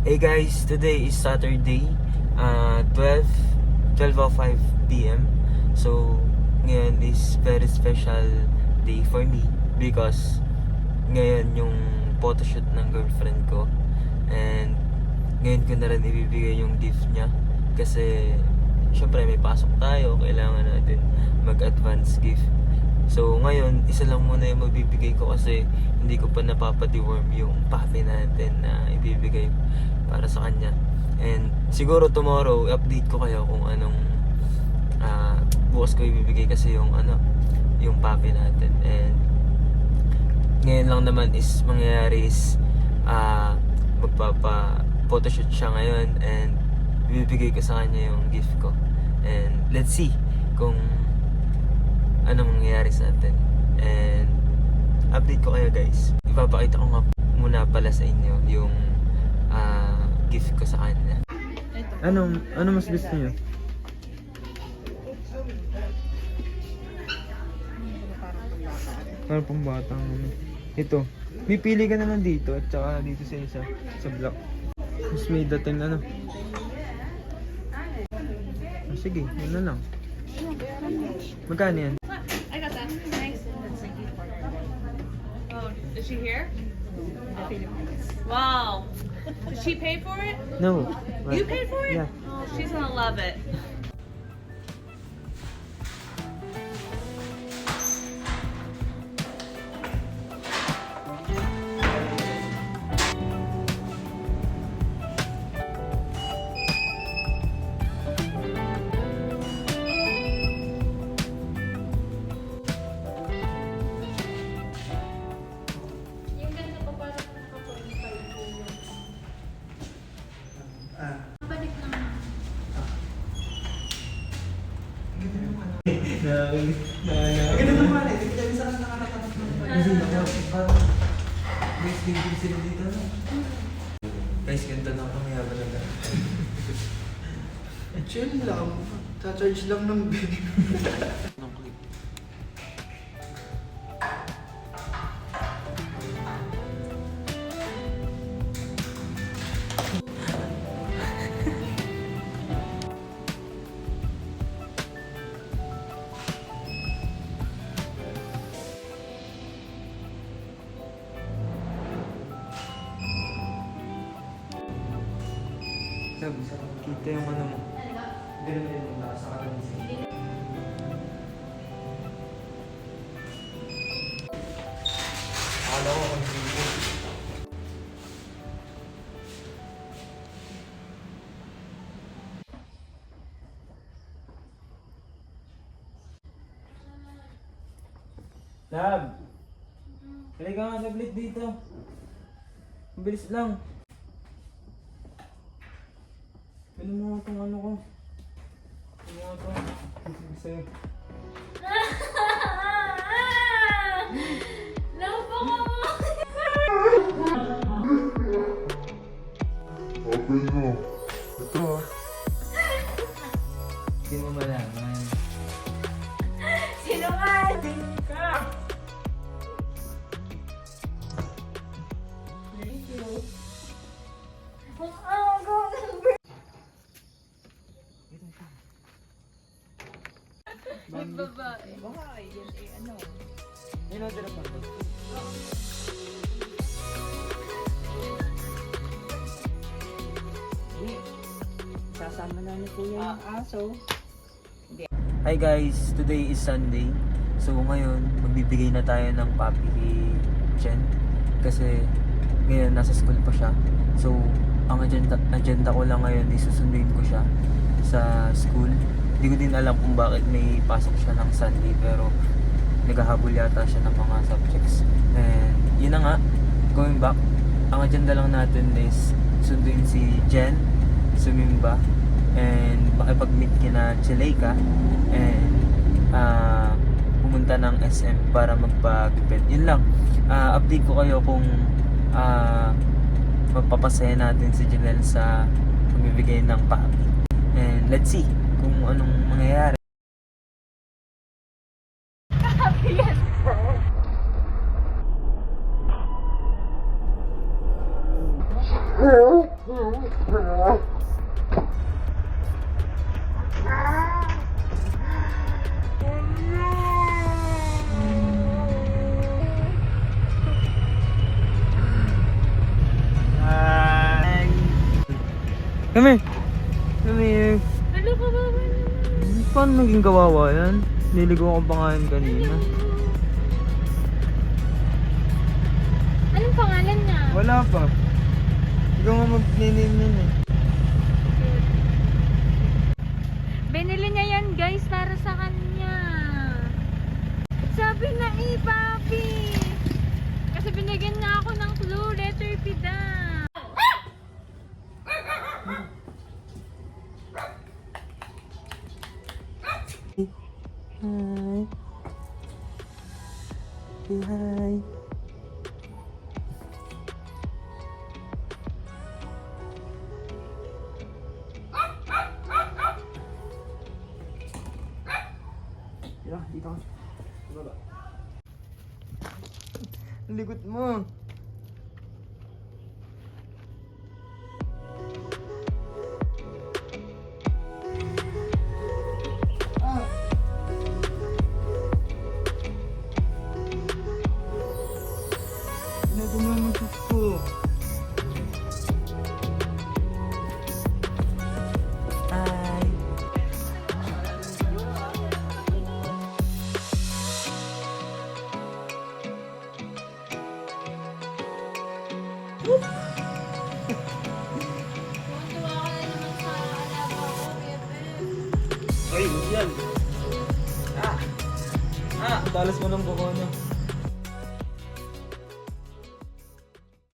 Hey guys, today is Saturday, 12:05 p.m. So, ngayon is very special day for me because ngayon yung photoshoot ng girlfriend ko. And ngayon ko na rin ibibigay yung gift niya kasi syempre may pasok tayo, kailangan natin mag-advance gift. So ngayon, isa lang muna yung mabibigay ko kasi hindi ko pa napapa-deworm yung puppy natin na ibibigay para sa kanya. And siguro tomorrow, update ko kayo kung anong bukas ko ibibigay kasi yung yung puppy natin. And ngayon lang naman is mangyayari is magpapa-photoshoot siya ngayon and ibibigay ko sa kanya yung gift ko. And let's see kung anong mangyayari sa atin. And update ko kayo guys. Ipapakita ko nga muna pala sa inyo yung gift ko sa kanya. Ano mas gusto niyo? Para pang batang ito. Pipili ka na lang dito at saka dito sa isa sa block. Mas may dating sige, yun na lang. Magkano yan? I got that. Thanks. Oh, is she here? Wow. Did she pay for it? No. You paid for it? Yeah. Oh, she's gonna love it. Ganda naman eh. Hindi tayo saan nakakatapat ng hindi na parang guys, hindi sila dito no? Guys, ganito na ako mayabang na lang. Chill lang. Cha-charge lang ng bill. Ng clip. Kita yung ano mo. Ganun na yung nasa katawan siya. Akala ko kung hindi. Lab! Halika nga saglit dito. Mabilis lang. Pili mo nga itong ano ko. Pili mo nga ito. Sige sa'yo. Labo ka mo! Open mo. Ito ah. Hindi mo malaman. Sinungaling ka! Thank you. Ang aga ng babae. Babae, yun eh, ano? Yun ang tira pa. Sasama na ni Kuya yung aso. Hi guys, today is Sunday. So ngayon, magbibigay na tayo ng puppy kay Jen. Kasi ngayon nasa school pa siya. So ang agenda ko lang ngayon is susunduin ko siya sa school. Hindi ko din alam kung bakit may pasok siya ng Sunday pero naghahabol yata siya ng mga subjects. And yun na nga, going back, ang agenda lang natin is sunduin si Jen, sumimba, and makipag-meet kina Chileka, and pumunta ng SM para magpagupit. Yun lang. Update ko kayo kung magpapasaya natin si Janelle sa pagbibigay ng puppy. And let's see kung anong mangyayari. Yes, Come here. Come here. Ano ka ba? Paano naging kawawa yan? Niligo ko pa nga yan kanina. Anong pangalan niya? Wala pa. Ikaw nga mag-name eh. Binili niya yan guys para sa kanya. Sabi na papi. Kasi binigyan niya ako ng clue, letter P daw. Hi. Say hi. Yeah, dito ka. Baba. Ang likot mo. Ginagawa mo gusto. Ay. Tuwa ka na naman sa alaga ko, Ay, yan. Talas mo ng kuko niya.